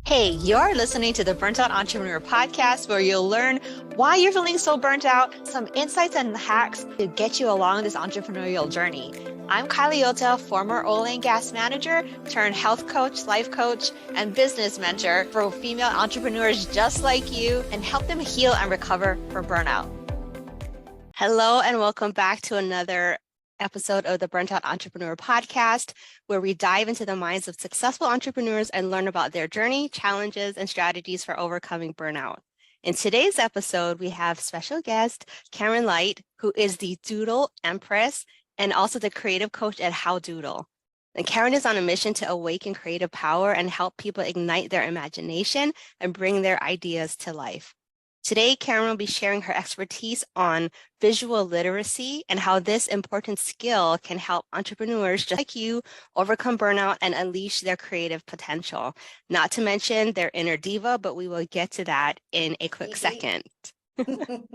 Hey, you're listening to the Burnt Out Entrepreneur podcast, where you'll learn why you're feeling so burnt out, some insights and hacks to get you along this entrepreneurial journey. I'm Kylie Yota, former oil and gas manager turned health coach, life coach, and business mentor for female entrepreneurs just like you, and help them heal and recover from burnout. Hello, and welcome back to another episode of the Burnt Out Entrepreneur podcast, where we dive into the minds of successful entrepreneurs and learn about their journey, challenges, and strategies for overcoming burnout. In today's episode, we have special guest Karen Light, who is the Doodle Empress and also the creative coach at HowDoodle. And Karen is on a mission to awaken creative power and help people ignite their imagination and bring their ideas to life. Today, Karen will be sharing her expertise on visual literacy and how this important skill can help entrepreneurs just like you overcome burnout and unleash their creative potential. Not to mention their inner diva, but we will get to that in a quick second. You're going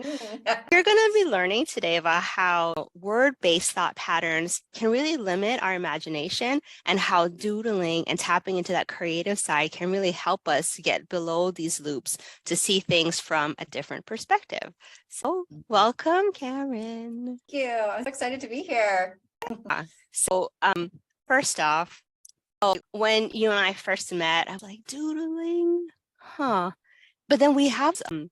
to be learning today about how word-based thought patterns can really limit our imagination, and how doodling and tapping into that creative side can really help us get below these loops to see things from a different perspective. So welcome, Karen. Thank you. I'm so excited to be here. So first off, when you and I first met, I was like, doodling, huh? But then we have some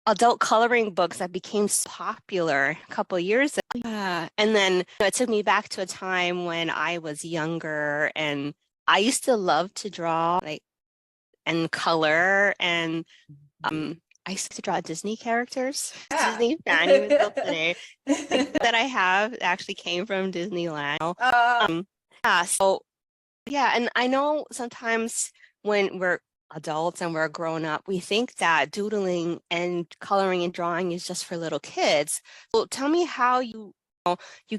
adult coloring books that became popular a couple of years ago. And then it took me back to a time when I was younger, and I used to love to draw and color, and I used to draw Disney characters. Yeah. Disney fan even till today. That I have actually came from Disneyland. And I know sometimes when we're adults and we're grown up, we think that doodling and coloring and drawing is just for little kids. Well, tell me how you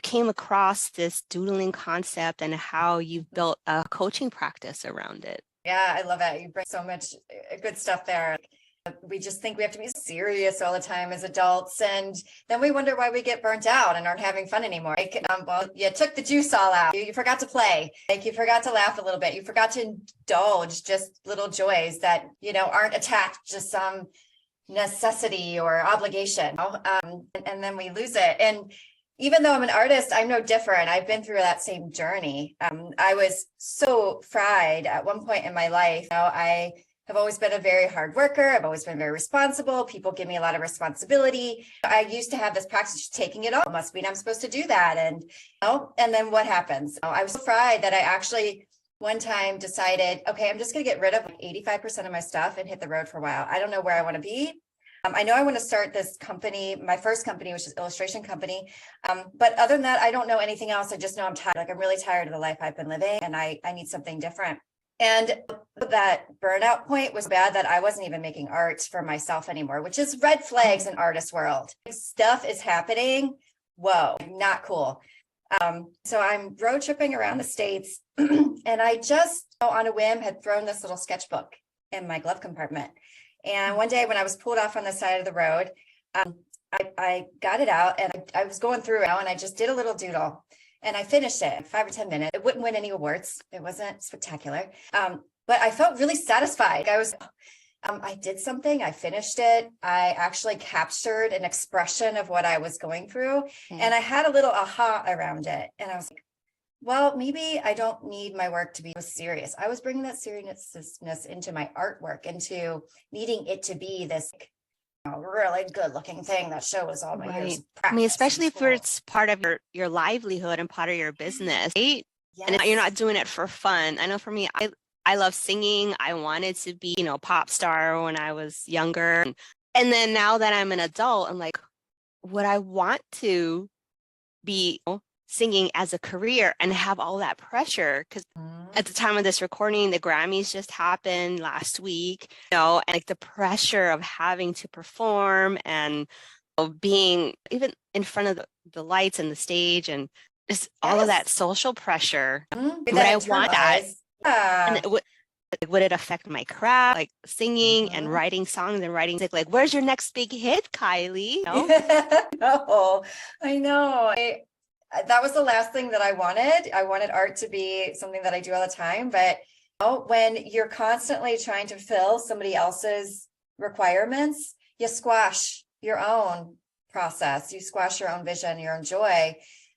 came across this doodling concept and how you've built a coaching practice around it. Yeah, I love it. You bring so much good stuff there. We just think we have to be serious all the time as adults, and then we wonder why we get burnt out and aren't having fun anymore. Well, you took the juice all out. You forgot to play. You forgot to laugh a little bit. You forgot to indulge just little joys that, aren't attached to some necessity or obligation. And then we lose it. And even though I'm an artist, I'm no different. I've been through that same journey. I was so fried at one point in my life. I have always been a very hard worker. I've always been very responsible. People give me a lot of responsibility. I used to have this practice of taking it all. It must mean I'm supposed to do that. And then what happens? I was so fried that I actually one time decided, okay, I'm just going to get rid of 85% of my stuff and hit the road for a while. I don't know where I want to be. I know I want to start this company, my first company, which is illustration company. But other than that, I don't know anything else. I just know I'm tired. I'm really tired of the life I've been living, and I need something different. And that burnout point was bad that I wasn't even making art for myself anymore, which is red flags in artist world. Stuff is happening. Whoa, not cool. So I'm road tripping around the States, and I just on a whim had thrown this little sketchbook in my glove compartment. And one day when I was pulled off on the side of the road, I got it out, and I was going through it, and I just did a little doodle. And I finished it in 5 or 10 minutes. It wouldn't win any awards. It wasn't spectacular. But I felt really satisfied. I did something. I finished it. I actually captured an expression of what I was going through. And I had a little aha around it. And I was like, well, maybe I don't need my work to be serious. I was bringing that seriousness into my artwork, into needing it to be this really good looking thing that shows all my years of practice. I mean, especially if it's part of your livelihood and part of your business, right? Yes. And you're not doing it for fun. I know for me, I love singing. I wanted to be, pop star when I was younger. And then now that I'm an adult, I'm like, would I want to be singing as a career and have all that pressure? Because at the time of this recording, the Grammys just happened last week, and the pressure of having to perform and being even in front of the lights and the stage, and just all of that social pressure. Would I want that? And would it affect my craft, like singing and writing songs and writing like where's your next big hit, Kylie? No, I know. That was the last thing that I wanted. I wanted art to be something that I do all the time, but When you're constantly trying to fill somebody else's requirements, you squash your own process, you squash your own vision, your own joy.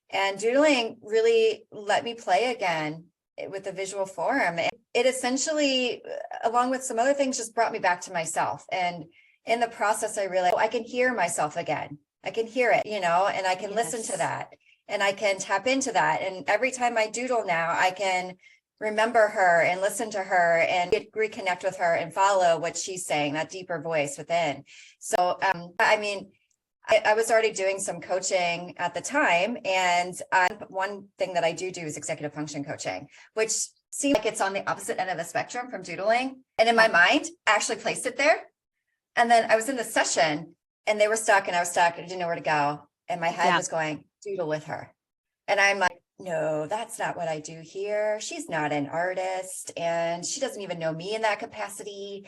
And doodling really let me play again with the visual form. It essentially, along with some other things, just brought me back to myself. And in the process, I realized I can hear myself again. I can hear it, and I can listen to that, and I can tap into that. And every time I doodle now, I can remember her and listen to her and reconnect with her and follow what she's saying, that deeper voice within. So, I was already doing some coaching at the time. And one thing that I do is executive function coaching, which seems like it's on the opposite end of the spectrum from doodling. And in my mind, I actually placed it there. And then I was in the session and they were stuck and I was stuck. I didn't know where to go. And my head was going, doodle with her. And I'm like, no, that's not what I do here. She's not an artist and she doesn't even know me in that capacity.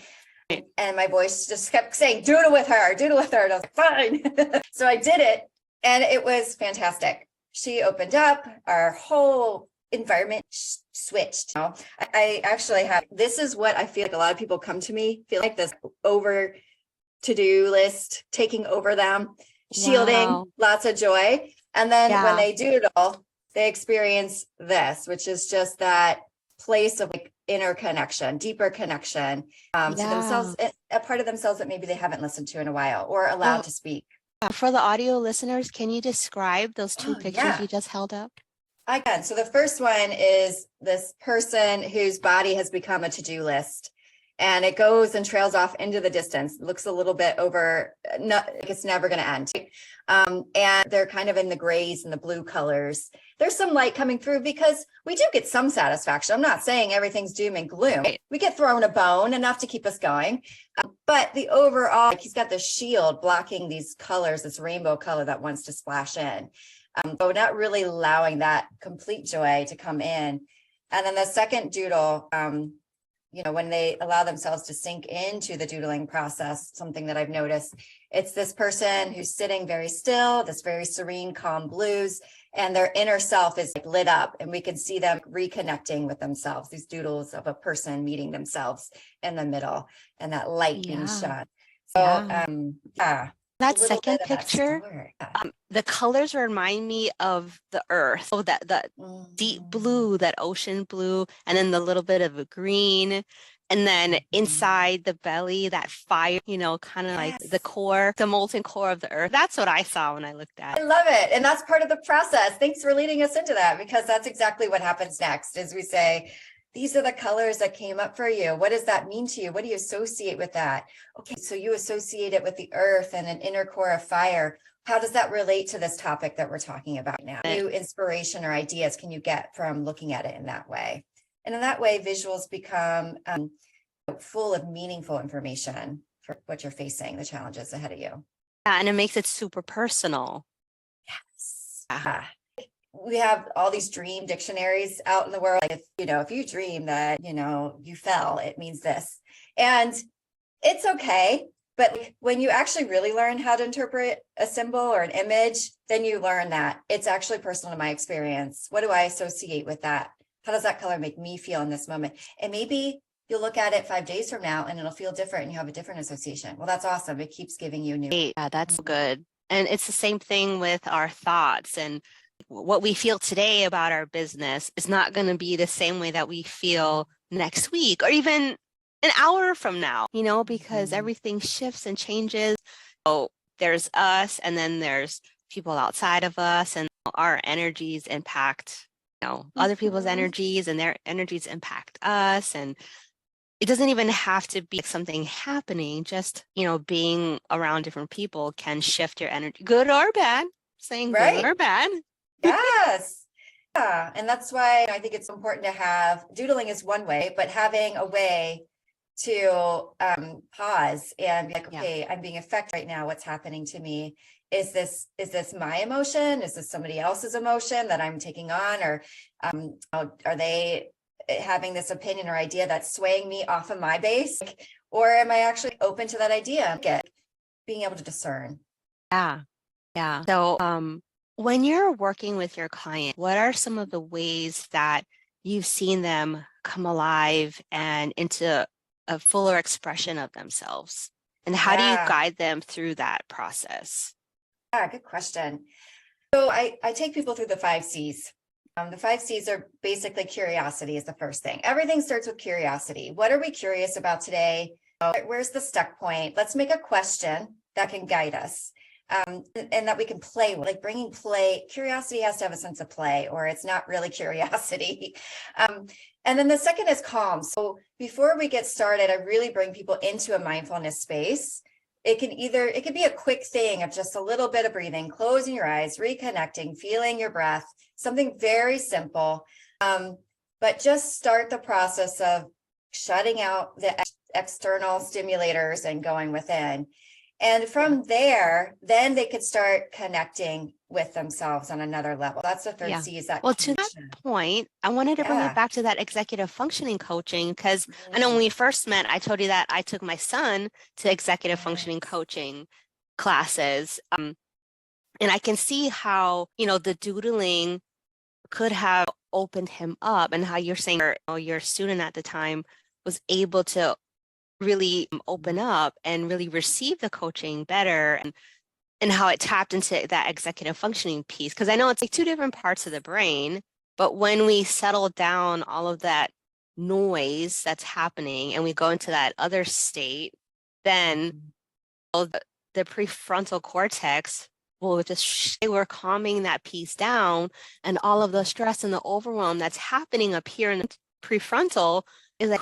And my voice just kept saying, doodle with her, doodle with her. And I was like, fine. So I did it and it was fantastic. She opened up, our whole environment switched. I actually have, this is what I feel like a lot of people come to me, feel like this over to-do list, taking over them, shielding, lots of joy. And then when they doodle, they experience this, which is just that place of like inner connection, deeper connection to themselves, a part of themselves that maybe they haven't listened to in a while or allowed to speak. For the audio listeners, can you describe those two pictures you just held up? I can. So the first one is this person whose body has become a to-do list. And it goes and trails off into the distance. It looks a little bit over, like it's never going to end. And they're kind of in the grays and the blue colors. There's some light coming through because we do get some satisfaction. I'm not saying everything's doom and gloom. We get thrown a bone enough to keep us going. But the overall, like he's got this shield blocking these colors, this rainbow color that wants to splash in. So not really allowing that complete joy to come in. And then the second doodle, when they allow themselves to sink into the doodling process, something that I've noticed, it's this person who's sitting very still, this very serene, calm blues, and their inner self is like lit up and we can see them reconnecting with themselves, these doodles of a person meeting themselves in the middle and that light being shone. So, that second picture, the colors remind me of the earth. Oh, that deep blue, that ocean blue, and then the little bit of a green. And then inside the belly, that fire, kind of like the core, the molten core of the earth. That's what I saw when I looked at it. I love it. And that's part of the process. Thanks for leading us into that, because that's exactly what happens next is we say, these are the colors that came up for you. What does that mean to you? What do you associate with that? Okay, so you associate it with the earth and an inner core of fire. How does that relate to this topic that we're talking about now? New inspiration or ideas can you get from looking at it in that way? And in that way, visuals become full of meaningful information for what you're facing, the challenges ahead of you. Yeah, and it makes it super personal. Yes. We have all these dream dictionaries out in the world. Like if you dream that, you fell, it means this. And it's okay. But when you actually really learn how to interpret a symbol or an image, then you learn that it's actually personal to my experience. What do I associate with that? How does that color make me feel in this moment? And maybe you'll look at it 5 days from now and it'll feel different and you have a different association. Well, that's awesome. It keeps giving you new. Yeah, that's good. And it's the same thing with our thoughts, and what we feel today about our business is not going to be the same way that we feel next week or even an hour from now, because everything shifts and changes. So there's us, and then there's people outside of us, and our energies impact, other people's energies, and their energies impact us. And it doesn't even have to be something happening, just, being around different people can shift your energy, good or bad, saying good or bad. Yes. Yeah. And that's why I think it's important to have, doodling is one way, but having a way to pause and be like, okay, I'm being affected right now. What's happening to me? Is this my emotion? Is this somebody else's emotion that I'm taking on? Or are they having this opinion or idea that's swaying me off of my base? Or am I actually open to that idea? Being able to discern. Yeah. So when you're working with your client, what are some of the ways that you've seen them come alive and into a fuller expression of themselves? And how do you Yeah. guide them through that process? Yeah, good question. So I take people through the 5 C's. The 5 C's are basically curiosity is the first thing. Everything starts with curiosity. What are we curious about today? Where's the stuck point? Let's make a question that can guide us. And that we can play with, like bringing play. Curiosity has to have a sense of play, or it's not really curiosity. And then the second is calm. So before we get started, I really bring people into a mindfulness space. It could be a quick thing of just a little bit of breathing, closing your eyes, reconnecting, feeling your breath, something very simple. But just start the process of shutting out the external stimulators and going within. And from there, then they could start connecting with themselves on another level. That's the third Yeah. C, is that Well, to that connection. point, I wanted to bring it Yeah. back to that executive functioning coaching, because I know when we first met, I told you that I took my son to executive functioning Yes. coaching classes. And I can see how, the doodling could have opened him up, and how you're saying your student at the time was able to really open up and really receive the coaching better, and how it tapped into that executive functioning piece. Because I know it's like two different parts of the brain, but when we settle down all of that noise that's happening and we go into that other state, then the prefrontal cortex will just we're calming that piece down, and all of the stress and the overwhelm that's happening up here in the prefrontal is like,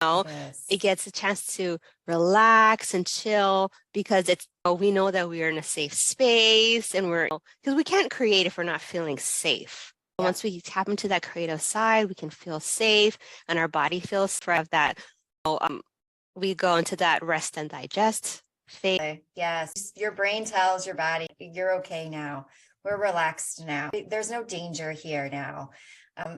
it Yes. gets a chance to relax and chill, because we know that we are in a safe space, and because we can't create if we're not feeling safe. Yeah. Once we tap into that creative side, we can feel safe, and our body feels safe. That we go into that rest and digest phase. Yes. Your brain tells your body, you're okay now. We're relaxed now. There's no danger here now.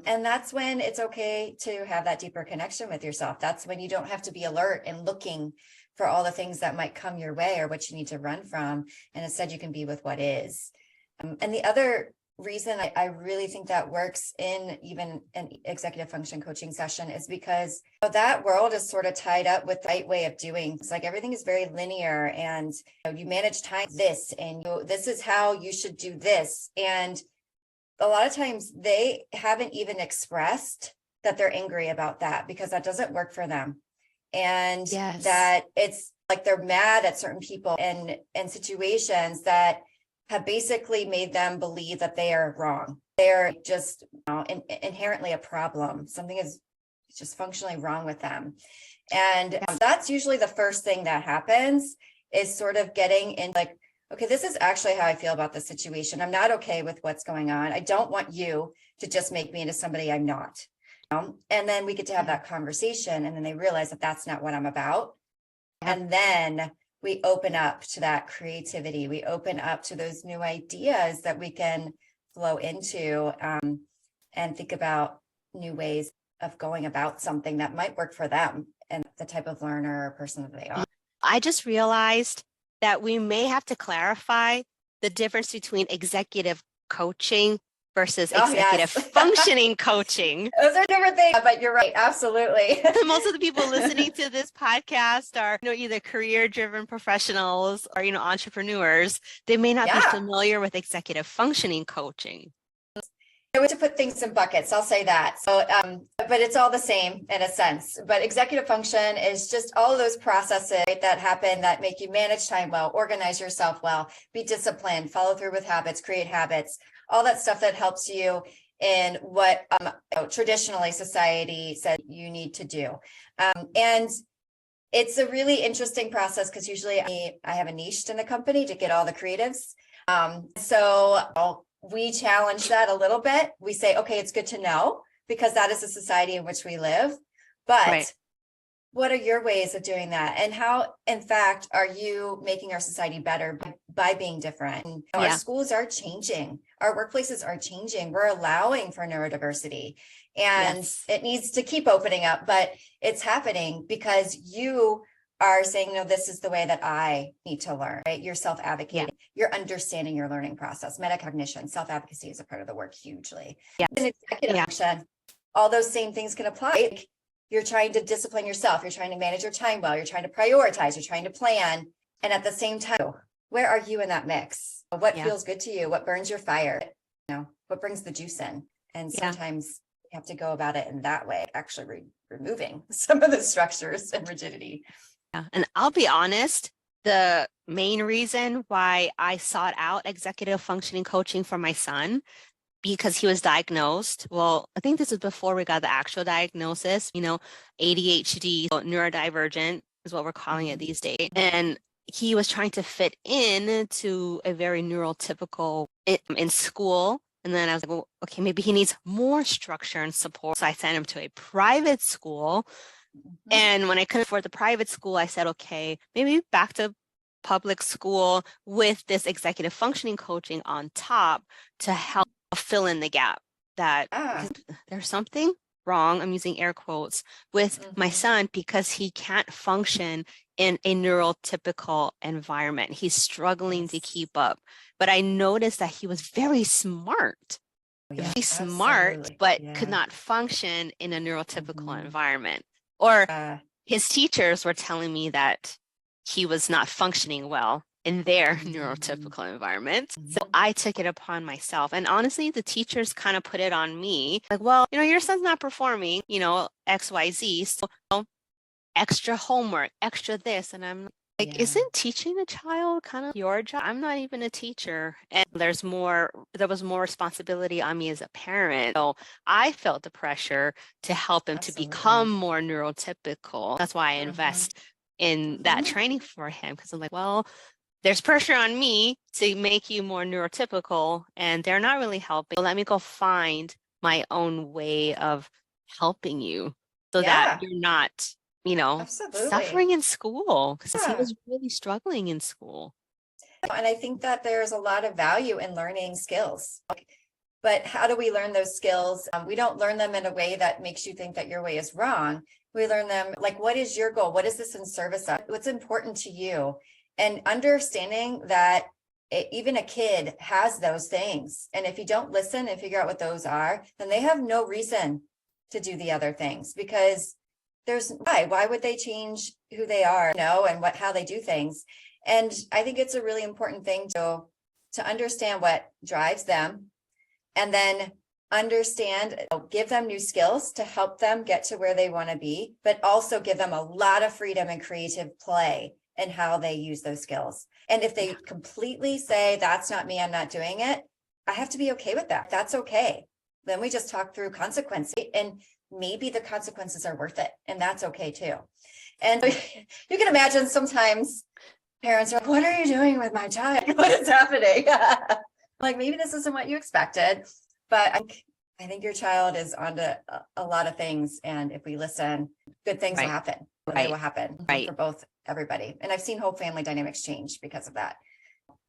And that's when it's okay to have that deeper connection with yourself. That's when you don't have to be alert and looking for all the things that might come your way or what you need to run from. And instead you can be with what is. And the other reason I really think that works in even an executive function coaching session is because that world is sort of tied up with the right way of doing. It's like everything is very linear, and you manage time this, and this is how you should do this. And a lot of times they haven't even expressed that they're angry about that, because that doesn't work for them. And Yes. that it's like they're mad at certain people and situations that have basically made them believe that they are wrong. They're just inherently a problem. Something is just functionally wrong with them. And that's usually the first thing that happens, is sort of getting in like, okay, this is actually how I feel about the situation. I'm not okay with what's going on. I don't want you to just make me into somebody I'm not. And then we get to have that conversation, and then they realize that that's not what I'm about. And then we open up to that creativity. We open up to those new ideas that we can flow into, and think about new ways of going about something that might work for them and the type of learner or person that they are. I just realized that we may have to clarify the difference between executive coaching versus executive functioning coaching. Those are different things, but you're right. Absolutely. Most of the people listening to this podcast are, either career-driven professionals or, entrepreneurs. They may not be familiar with executive functioning coaching. I want to put things in buckets. I'll say that. So, but it's all the same in a sense. But executive function is just all of those processes that happen that make you manage time well, organize yourself well, be disciplined, follow through with habits, create habits, all that stuff that helps you in what traditionally society said you need to do. And it's a really interesting process, because usually I have a niche in the company to get all the creatives. So we challenge that a little bit. We say, okay, it's good to know, because that is the society in which we live. But what are your ways of doing that? And how, in fact, are you making our society better by being different? And our schools are changing. Our workplaces are changing. We're allowing for neurodiversity, and it needs to keep opening up, but it's happening because you are saying, no, this is the way that I need to learn, right? You're self-advocating, you're understanding your learning process, metacognition, self-advocacy is a part of the work hugely. And executive function all those same things can apply. Like, you're trying to discipline yourself. You're trying to manage your time well. You're trying to prioritize. You're trying to plan. And at the same time, where are you in that mix? What feels good to you? What burns your fire? What brings the juice in? And sometimes you have to go about it in that way, actually removing some of the structures and rigidity. Yeah. And I'll be honest, the main reason why I sought out executive functioning coaching for my son, because he was diagnosed. Well, I think this is before we got the actual diagnosis, ADHD, neurodivergent is what we're calling it these days. And he was trying to fit in to a very neurotypical in school. And then I was like, well, okay, maybe he needs more structure and support. So I sent him to a private school. And when I couldn't afford the private school, I said, okay, maybe back to public school with this executive functioning coaching on top to help fill in the gap that there's something wrong, I'm using air quotes, with my son because he can't function in a neurotypical environment. He's struggling to keep up. But I noticed that he was very smart. Very smart, but could not function in a neurotypical environment. Or his teachers were telling me that he was not functioning well in their neurotypical environment. So I took it upon myself. And honestly, the teachers kind of put it on me. Like, well, your son's not performing, XYZ. So extra homework, extra this. And I'm like, isn't teaching a child kind of your job? I'm not even a teacher. And there was more responsibility on me as a parent. So I felt the pressure to help him to become more neurotypical. That's why I invest in that training for him. Because I'm like, well, there's pressure on me to make you more neurotypical, and they're not really helping. So let me go find my own way of helping you so that you're not, suffering in school, because he was really struggling in school. And I think that there's a lot of value in learning skills. But how do we learn those skills? We don't learn them in a way that makes you think that your way is wrong. We learn them like, what is your goal? What is this in service of? What's important to you? And understanding that even a kid has those things. And if you don't listen and figure out what those are, then they have no reason to do the other things, because why would they change who they are, and how they do things. And I think it's a really important thing to understand what drives them, and then give them new skills to help them get to where they want to be, but also give them a lot of freedom and creative play and how they use those skills. And if they completely say, that's not me, I'm not doing it, I have to be okay with that. That's okay. Then we just talk through consequences, and maybe the consequences are worth it. And that's okay too. And you can imagine sometimes parents are like, what are you doing with my child? What is happening? Like, maybe this isn't what you expected, but I think your child is onto a lot of things. And if we listen, good things will happen. They will happen for everybody. And I've seen whole family dynamics change because of that.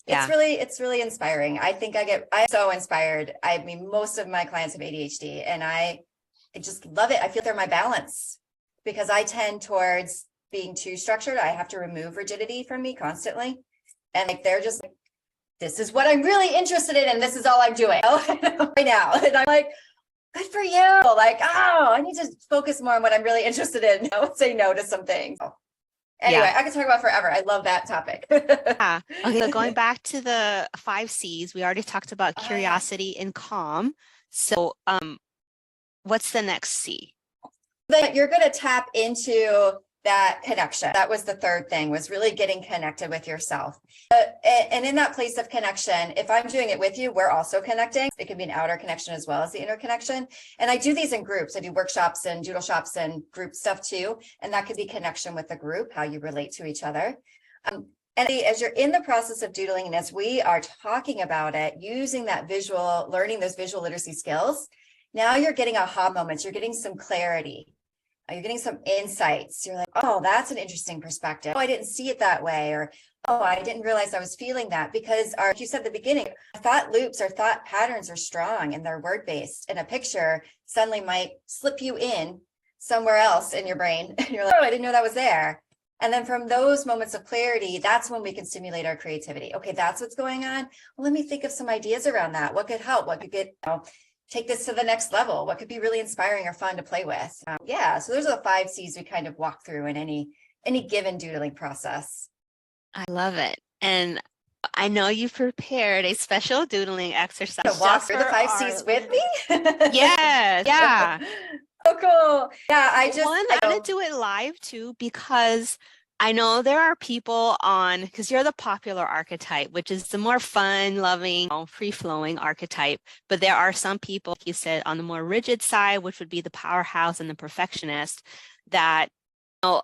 It's really inspiring. I'm so inspired. I mean, most of my clients have ADHD, and I just love it. I feel they're my balance, because I tend towards being too structured. I have to remove rigidity from me constantly. And they're just like, this is what I'm really interested in, and this is all I'm doing right now. And I'm like, good for you. Like, I need to focus more on what I'm really interested in. Say no to some things. Anyway, I could talk about forever. I love that topic. Okay, so going back to the 5 C's, we already talked about curiosity and calm. So what's the next C? That you're going to tap into that connection. That was the third thing, was really getting connected with yourself. And in that place of connection, if I'm doing it with you, we're also connecting. It can be an outer connection as well as the inner connection. And I do these in groups. I do workshops and doodle shops and group stuff too. And that could be connection with the group, how you relate to each other. And as you're in the process of doodling, and as we are talking about it, using that visual, learning those visual literacy skills, now you're getting aha moments. You're getting some clarity. You're getting some insights. You're like, oh, that's an interesting perspective. Oh, I didn't see it that way. Or, oh, I didn't realize I was feeling that. Because like you said at the beginning, thought loops or thought patterns are strong and they're word-based. And a picture suddenly might slip you in somewhere else in your brain. And you're like, oh, I didn't know that was there. And then from those moments of clarity, that's when we can stimulate our creativity. Okay, that's what's going on. Well, let me think of some ideas around that. What could help? What could get take this to the next level? What could be really inspiring or fun to play with? So those are the 5 C's we kind of walk through in any given doodling process. I love it. And I know you prepared a special doodling exercise. To walk through the 5 C's with me? Yes, yeah. Oh, cool. Yeah, I want to do it live too, because I know there are people because you're the popular archetype, which is the more fun, loving, free-flowing archetype. But there are some people, like you said, on the more rigid side, which would be the powerhouse and the perfectionist, that, I'll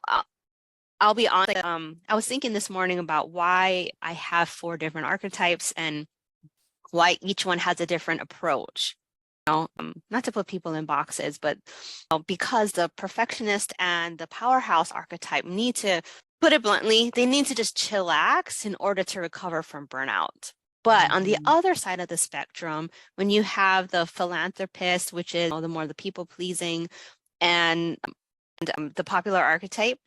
be honest, I was thinking this morning about why I have 4 different archetypes and why each one has a different approach. Not to put people in boxes, but because the perfectionist and the powerhouse archetype need to, put it bluntly, they need to just chillax in order to recover from burnout. But on the other side of the spectrum, when you have the philanthropist, which is the more the people pleasing, and the popular archetype,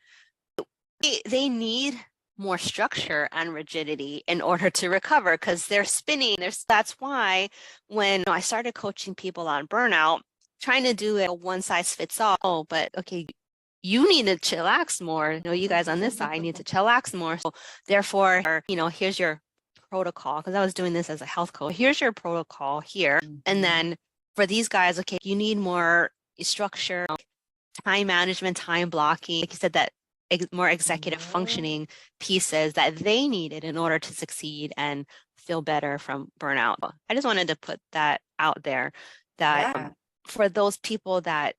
they need more structure and rigidity in order to recover, because they're spinning. That's why when I started coaching people on burnout, trying to do a one size fits all, but okay, you need to chillax more. You guys on this side need to chillax more. So therefore, here's your protocol, because I was doing this as a health coach. Here's your protocol here. And then for these guys, okay, you need more structure, time management, time blocking, like you said, that more executive functioning pieces that they needed in order to succeed and feel better from burnout. I just wanted to put that out there, that for those people that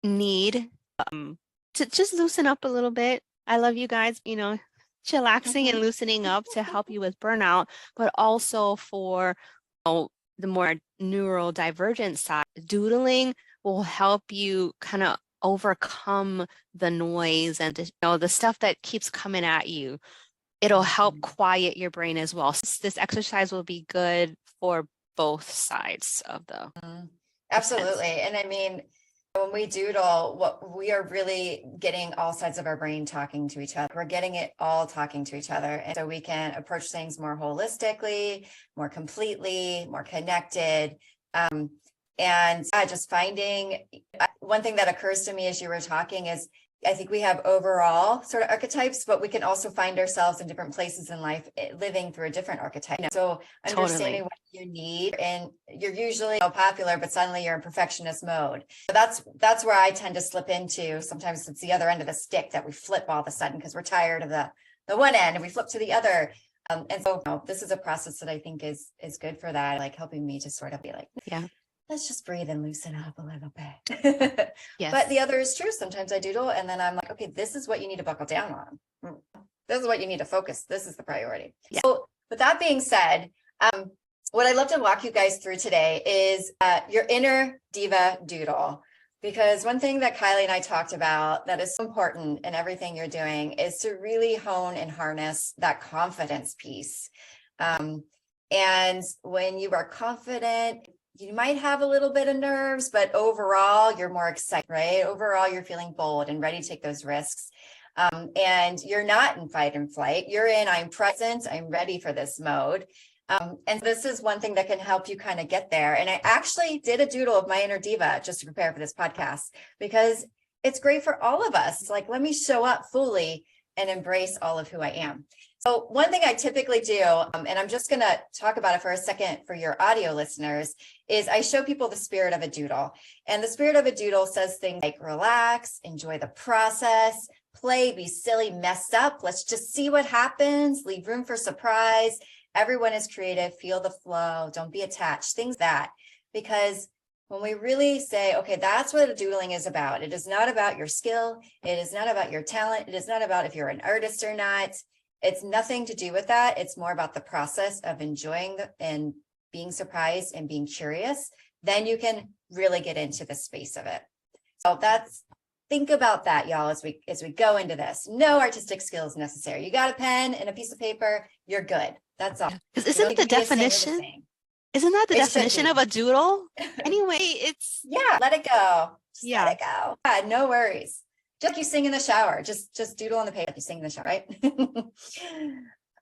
need to just loosen up a little bit. I love you guys, chillaxing and loosening up to help you with burnout, but also for the more neurodivergent side, doodling will help you kind of overcome the noise and the stuff that keeps coming at you. It'll help quiet your brain as well. So this exercise will be good for both sides of the Absolutely. And I mean, when we doodle, what we are really getting all sides of our brain talking to each other. We're getting it all talking to each other. And so we can approach things more holistically, more completely, more connected. And just finding one thing that occurs to me as you were talking is, I think we have overall sort of archetypes, but we can also find ourselves in different places in life living through a different archetype. So understanding what you need, and you're usually popular, but suddenly you're in perfectionist mode. So that's where I tend to slip into. Sometimes it's the other end of the stick that we flip all of a sudden because we're tired of the one end and we flip to the other. And so this is a process that I think is good for that, like helping me to sort of be like, let's just breathe and loosen up a little bit. Yes. But the other is true. Sometimes I doodle and then I'm like, okay, this is what you need to buckle down on. This is what you need to focus. This is the priority. Yeah. So with that being said, what I'd love to walk you guys through today is your inner diva doodle. Because one thing that Kylie and I talked about that is so important in everything you're doing is to really hone and harness that confidence piece. And when you are confident, you might have a little bit of nerves, but overall you're more excited, right? Overall, you're feeling bold and ready to take those risks. And you're not in fight and flight. You're in, I'm present, I'm ready for this mode. And this is one thing that can help you kind of get there. And I actually did a doodle of my inner diva just to prepare for this podcast, because it's great for all of us. It's like, let me show up fully and embrace all of who I am. So one thing I typically do, and I'm just going to talk about it for a second for your audio listeners, is I show people the spirit of a doodle. And the spirit of a doodle says things like relax, enjoy the process, play, be silly, mess up. Let's just see what happens, leave room for surprise. Everyone is creative, feel the flow, don't be attached, things that. Because when we really say, okay, that's what a doodling is about. It is not about your skill. It is not about your talent. It is not about if you're an artist or not. It's nothing to do with that. It's more about the process of enjoying and being surprised and being curious. Then you can really get into the space of it. So think about that, y'all, as we go into this. No artistic skills necessary. You got a pen and a piece of paper, you're good. That's all. Because isn't the definition? Isn't that the definition of a doodle? Anyway, it's let it go. Let it go. No worries. Just like you sing in the shower, just doodle on the page like you sing in the shower, right? All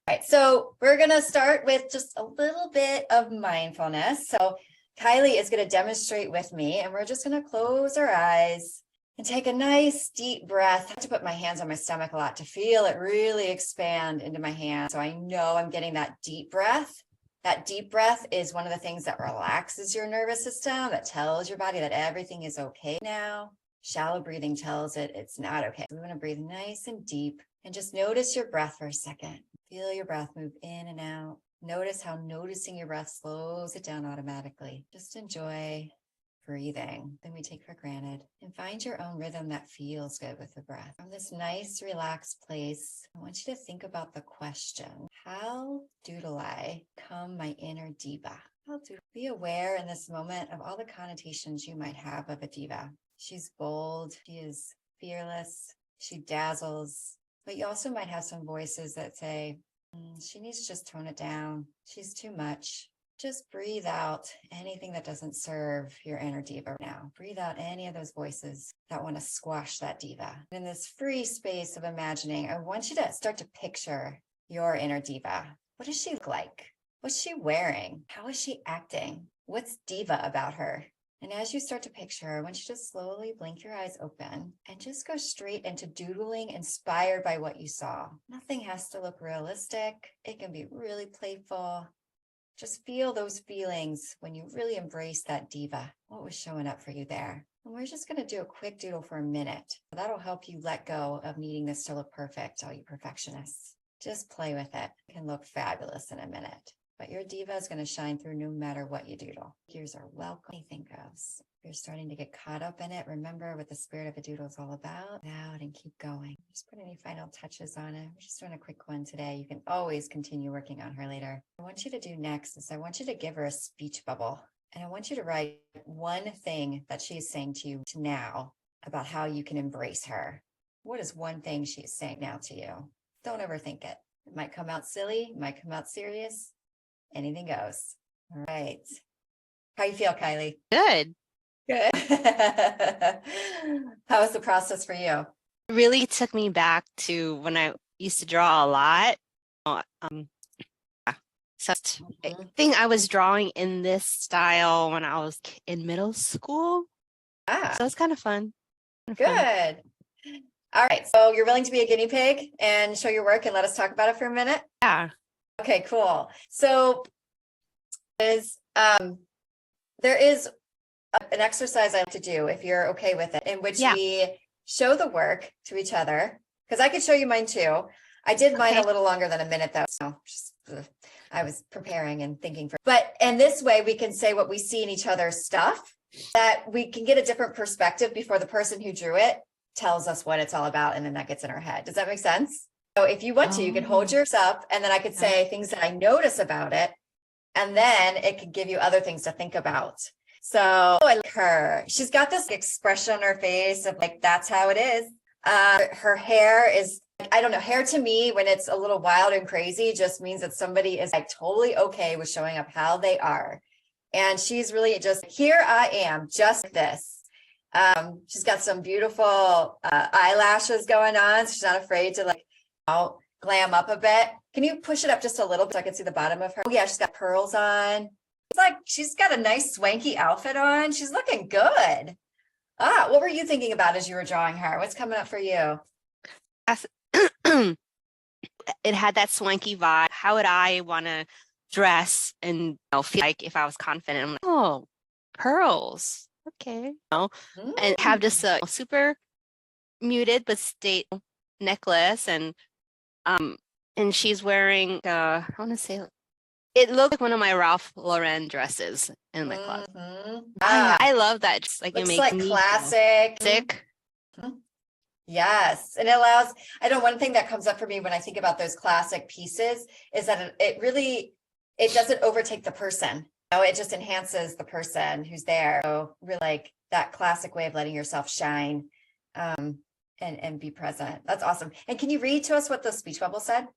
right, so we're gonna start with just a little bit of mindfulness. So Kylie is going to demonstrate with me, and we're just going to close our eyes and take a nice deep breath. I have to put my hands on my stomach a lot to feel it really expand into my hands. So I know I'm getting that deep breath. That deep breath is one of the things that relaxes your nervous system, that tells your body that everything is okay now. Shallow breathing tells it it's not okay. So we want to breathe nice and deep and just notice your breath for a second. Feel your breath move in and out. Notice how noticing your breath slows it down automatically. Just enjoy breathing than we take for granted, and find your own rhythm that feels good with the breath. From this nice, relaxed place, I want you to think about the question, how doodle I become my inner diva? How do be aware in this moment of all the connotations you might have of a diva. She's bold, she is fearless, she dazzles, but you also might have some voices that say, she needs to just tone it down. She's too much. Just breathe out anything that doesn't serve your inner diva now. Breathe out any of those voices that want to squash that diva. In this free space of imagining, I want you to start to picture your inner diva. What does she look like? What's she wearing? How is she acting? What's diva about her? And as you start to picture, I want you to slowly blink your eyes open and just go straight into doodling inspired by what you saw. Nothing has to look realistic. It can be really playful. Just feel those feelings when you really embrace that diva. What was showing up for you there? And we're just going to do a quick doodle for a minute. That'll help you let go of needing this to look perfect, all you perfectionists. Just play with it. It can look fabulous in a minute. But your diva is going to shine through no matter what you doodle. Figures are welcome. Anything goes. If you're starting to get caught up in it, remember what the spirit of a doodle is all about. Out and keep going. Just put any final touches on it. We're just doing a quick one today. You can always continue working on her later. What I want you to do next is I want you to give her a speech bubble. And I want you to write one thing that she's saying to you now about how you can embrace her. What is one thing she's saying now to you? Don't overthink it. It might come out silly. It might come out serious. Anything goes. All right. How you feel, Kylie? Good. Good. How was the process for you? It really took me back to when I used to draw a lot. So I think I was drawing in this style when I was in middle school. So it's kind of fun. Good. All right. So you're willing to be a guinea pig and show your work and let us talk about it for a minute? Yeah. Okay, cool. So there is an exercise I like to do, if you're okay with it, in which we show the work to each other, because I could show you mine too. I did mine a little longer than a minute though, so I was preparing and thinking and this way we can say what we see in each other's stuff, that we can get a different perspective before the person who drew it tells us what it's all about, and then that gets in our head. Does that make sense? So if you want to, you can hold yours up, and then I could say things that I notice about it, and then it could give you other things to think about. So I like her. She's got this expression on her face of like, that's how it is. Her hair is, I don't know, hair to me, when it's a little wild and crazy, just means that somebody is like totally okay with showing up how they are. And she's really just, here I am, just like this. She's got some beautiful eyelashes going on. So she's not afraid to like, glam up a bit. Can you push it up just a little bit so I can see the bottom of her? Oh yeah, she's got pearls on. It's like she's got a nice swanky outfit on. She's looking good. What were you thinking about as you were drawing her? What's coming up for you? It had that swanky vibe. How would I want to dress and feel like if I was confident? I'm like, oh, pearls. Okay. And have this super muted but state necklace, and she's wearing I want to say it looked like one of my Ralph Lauren dresses in my closet. I love that. Just like looks it like makes classic. Yes. And it allows, I know one thing that comes up for me when I think about those classic pieces is that it doesn't overtake the person. It just enhances the person who's there. So really like that classic way of letting yourself shine and be present. That's awesome. And can you read to us what the speech bubble said?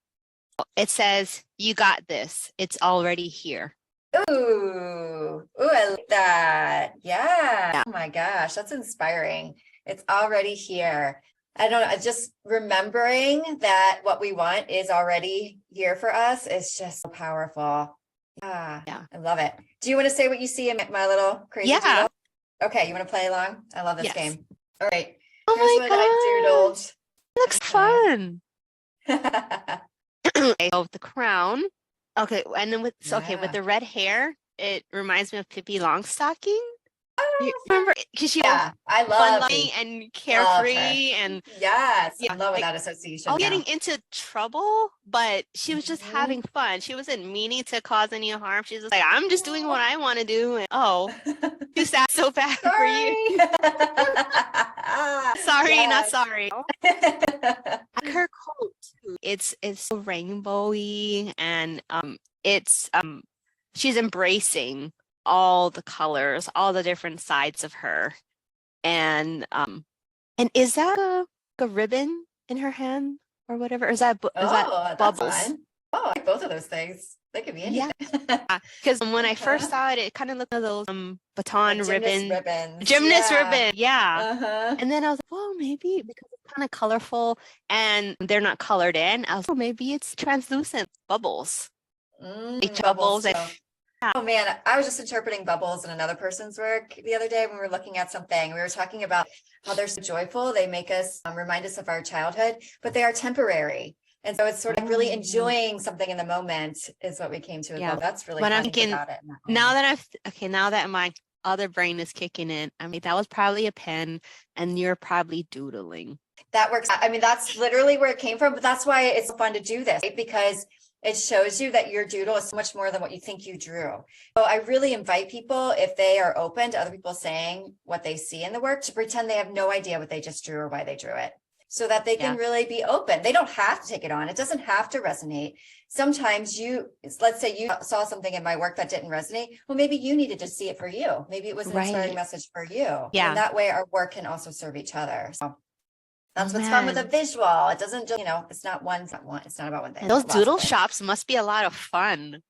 It says, "You got this. It's already here." Ooh, I like that. Yeah. Oh my gosh, that's inspiring. It's already here. I don't know, just remembering that what we want is already here for us is just so powerful. Yeah. I love it. Do you want to say what you see in my little crazy Yeah. doodle? Okay, you want to play along? I love this Yes. game. All right. Oh Here's my what I gosh. Looks fun. doodled. Of the crown. Okay, and then with with Yeah. the red hair, it reminds me of Pippi Longstocking. You Oh, remember? Because she was yeah. I fun love loving Pete. and Love her. carefree and Yes. I yeah, love like that association all getting now. into trouble, but she was just Mhm. having fun. She wasn't meaning to cause any harm. She's just like, I'm just doing what I want to do. And oh, you sound so bad for you. Sorry. Sorry, not Yes. sorry. Like her coat too. It's so rainbowy and she's embracing all the colors, all the different sides of her. And is that a ribbon in her hand or whatever? Or is that Oh, that's bubbles? fun. Oh, I like both of those things. They could be Yeah, anything. because when I first Uh-huh. saw it, it kind of looked like those baton Like gymnast ribbon, ribbons. gymnast Yeah. ribbon. Yeah. Uh-huh. And then I was like, well, maybe because it's kind of colorful and they're not colored in. I was like, oh, maybe it's translucent bubbles. Like Bubbles bubbles. too. Yeah. Oh man, I was just interpreting bubbles in another person's work the other day when we were looking at something. We were talking about how they're so joyful. They make us remind us of our childhood, but they are temporary. And so it's sort of like really Oh, enjoying something in the moment is what we came to as yeah. well. That's really But I'm fun to think thinking about it in that now way. that now that my other brain is kicking in, I mean, that was probably a pen and you're probably doodling. That works. I mean, that's literally where it came from, but that's why it's fun to do this, right? Because it shows you that your doodle is so much more than what you think you drew. So I really invite people, if they are open to other people saying what they see in the work, to pretend they have no idea what they just drew or why they drew it, so that they can Yeah. really be open. They don't have to take it on. It doesn't have to resonate. Sometimes let's say you saw something in my work that didn't resonate. Well, maybe you needed to see it for you. Maybe it was an inspiring Right. message for you. And Yeah. that way our work can also serve each other. So Oh that's what's fun with a man. visual. It doesn't just, it's not one, it's not about one thing, And those lots of doodle things. shops must be a lot of fun.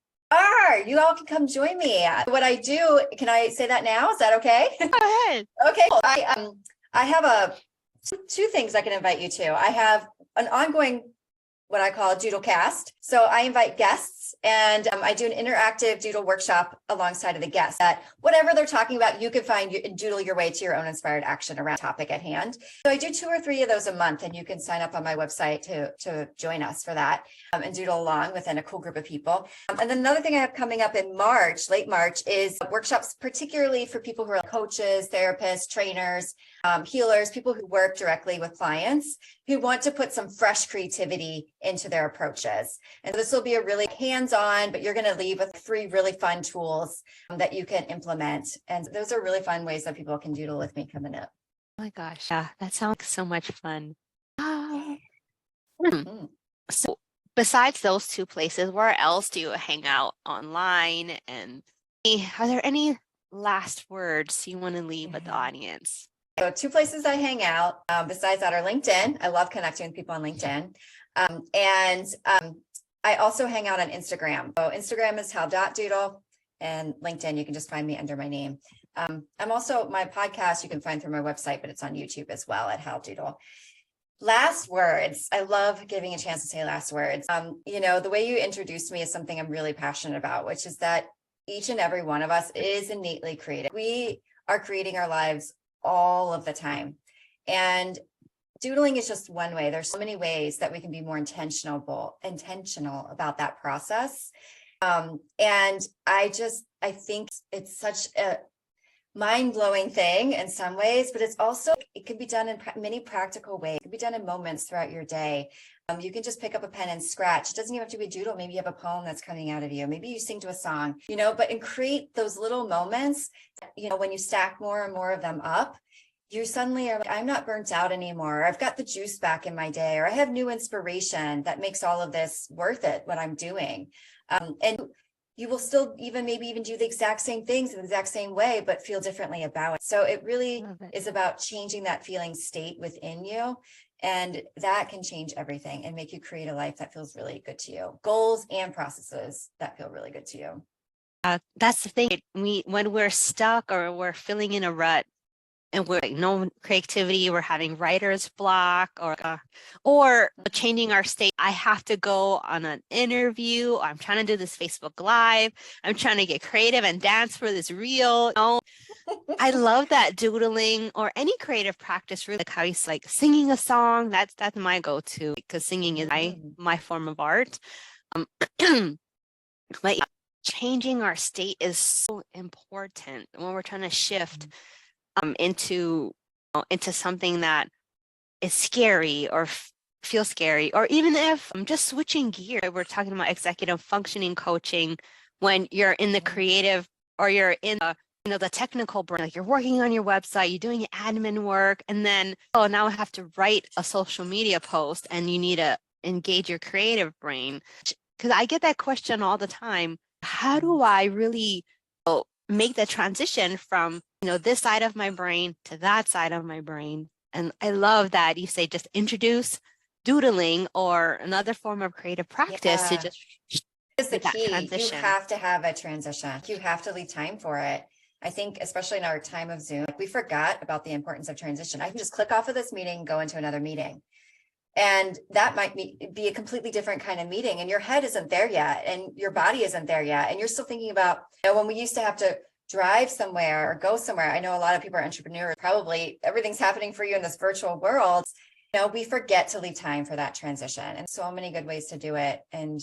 You all can come join me. What I do, can I say that now? Is that okay? Go ahead. Okay. Cool. I have two things I can invite you to. I have an ongoing what I call a doodle cast. So I invite guests and I do an interactive doodle workshop alongside of the guests that whatever they're talking about, you can doodle your way to your own inspired action around the topic at hand. So I do 2 or 3 of those a month, and you can sign up on my website to join us for that and doodle along within a cool group of people. And then another thing I have coming up in March, late March, is workshops, particularly for people who are coaches, therapists, trainers, healers, people who work directly with clients who want to put some fresh creativity into their approaches. And this will be a really hands-on, but you're going to leave with 3 really fun tools that you can implement. And those are really fun ways that people can doodle with me coming up. Oh my gosh. Yeah, that sounds like so much fun. So besides those 2 places, where else do you hang out online? And are there any last words you want to leave with the audience? So 2 places I hang out besides that are LinkedIn. I love connecting with people on LinkedIn. I also hang out on Instagram. So Instagram is HowDoodle, and LinkedIn, you can just find me under my name. I'm also, my podcast, you can find through my website, but it's on YouTube as well at HowDoodle. Last words. I love giving a chance to say last words. The way you introduced me is something I'm really passionate about, which is that each and every one of us is innately creative. We are creating our lives all of the time. And doodling is just one way. There's so many ways that we can be more intentional about that process. And I think it's such a mind-blowing thing in some ways, but it can be done in many practical ways. It can be done in moments throughout your day. You can just pick up a pen and scratch. It doesn't even have to be a doodle. Maybe you have a poem that's coming out of you. Maybe you sing to a song, and create those little moments, when you stack more and more of them up, you suddenly are like, I'm not burnt out anymore. I've got the juice back in my day, or I have new inspiration that makes all of this worth it, what I'm doing. And you will still maybe even do the exact same things in the exact same way, but feel differently about it. So it really is about changing that feeling state within you. And that can change everything and make you create a life that feels really good to you. Goals and processes that feel really good to you. That's the thing. When we're stuck or we're feeling in a rut, and we're like no creativity, we're having writer's block or changing our state. I have to go on an interview, or I'm trying to do this Facebook Live, I'm trying to get creative and dance for this reel. I love that doodling or any creative practice, really, like how you like singing a song. That's my go-to, because singing is my form of art. But changing our state is so important when we're trying to shift into something that is scary or feels scary, or even if I'm just switching gear. We're talking about executive functioning coaching when you're in the creative, or you're in the technical brain, like you're working on your website, you're doing admin work, and then now I have to write a social media post, and you need to engage your creative brain. Because I get that question all the time. How do I really make the transition from this side of my brain to that side of my brain? And I love that you say just introduce doodling or another form of creative practice to just is the key. Transition. You have to have a transition. You have to leave time for it. I think especially in our time of Zoom, we forgot about the importance of transition. I can just click off of this meeting, go into another meeting. And that might be a completely different kind of meeting, and your head isn't there yet, and your body isn't there yet. And you're still thinking about, when we used to have to drive somewhere or go somewhere. I know a lot of people are entrepreneurs, probably everything's happening for you in this virtual world. We forget to leave time for that transition, and so many good ways to do it. And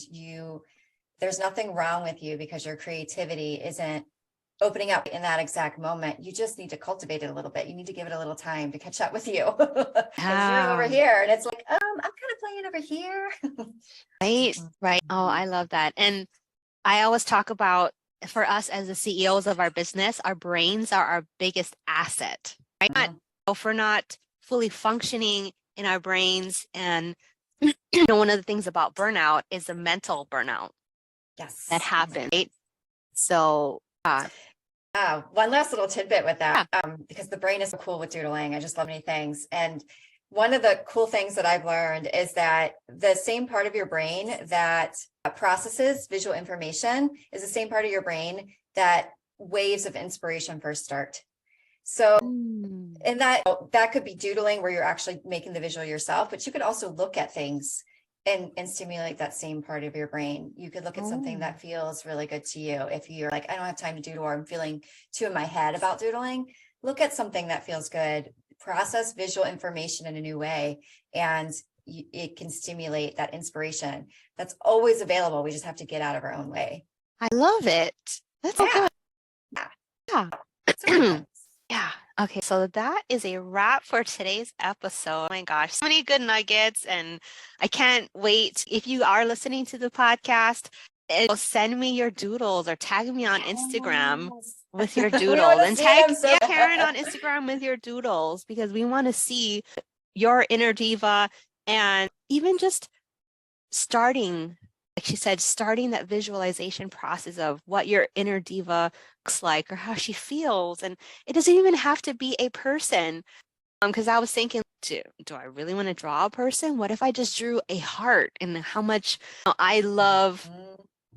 there's nothing wrong with you because your creativity isn't opening up in that exact moment. You just need to cultivate it a little bit. You need to give it a little time to catch up with you. You're over here, and it's like, I'm kind of playing over here. Right. Oh, I love that. And I always talk about, for us as the CEOs of our business, our brains are our biggest asset. Right? If we're not fully functioning in our brains, and one of the things about burnout is the mental burnout. Yes, that happens. Right? So one last little tidbit with that, because the brain is so cool with doodling. I just love many things. And one of the cool things that I've learned is that the same part of your brain that processes visual information is the same part of your brain that waves of inspiration first start. So, and that could be doodling, where you're actually making the visual yourself, but you could also look at things and stimulate that same part of your brain. You could look at something that feels really good to you. If you're like, I don't have time to doodle, or I'm feeling too in my head about doodling, look at something that feels good, process visual information in a new way, and it can stimulate that inspiration that's always available. We just have to get out of our own way. I love it. That's so good. Yeah. Yeah. Okay, so that is a wrap for today's episode. Oh my gosh, so many good nuggets, and I can't wait. If you are listening to the podcast, send me your doodles or tag me on Instagram with your doodles, and tag Karen on Instagram with your doodles, because we want to see your inner diva, and even just starting, like she said, starting that visualization process of what your inner diva looks like or how she feels. And it doesn't even have to be a person. Because I was thinking, do I really want to draw a person? What if I just drew a heart, and how much I love,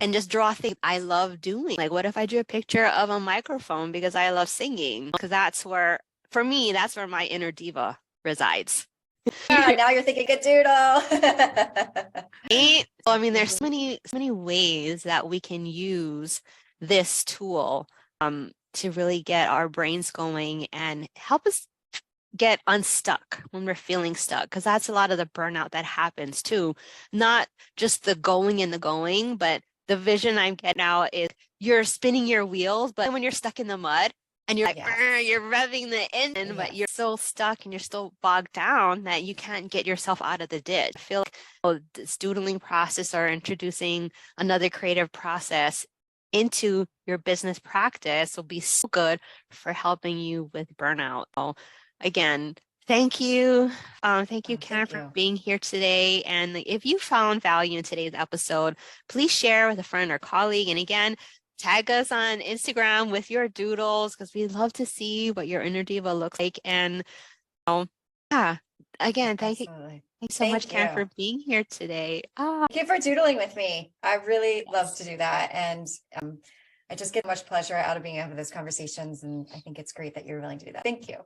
and just draw things I love doing? Like, what if I drew a picture of a microphone because I love singing? Because for me, that's where my inner diva resides. Now you're thinking a doodle. I mean, there's so many ways that we can use this tool to really get our brains going and help us get unstuck when we're feeling stuck, because that's a lot of the burnout that happens too. Not just the going and the going, but the vision I'm getting now is you're spinning your wheels, but when you're stuck in the mud, and you're like, you're revving the engine, but you're so stuck and you're so bogged down that you can't get yourself out of the ditch. I feel like this doodling process, or introducing another creative process into your business practice, will be so good for helping you with burnout. So again, thank you. Thank you, Karen, for being here today. And if you found value in today's episode, please share with a friend or colleague. And again, tag us on Instagram with your doodles, because we'd love to see what your inner diva looks like. And again, thank you. Thanks so much, Karen, for being here today. Thank you for doodling with me. I really love to do that. And I just get much pleasure out of being able to have those conversations. And I think it's great that you're willing to do that. Thank you.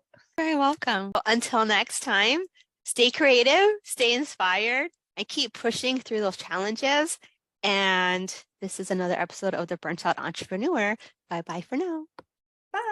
Very welcome. Until next time, stay creative, stay inspired, and keep pushing through those challenges. And this is another episode of The Burnt Out Entrepreneur. Bye-bye for now. Bye.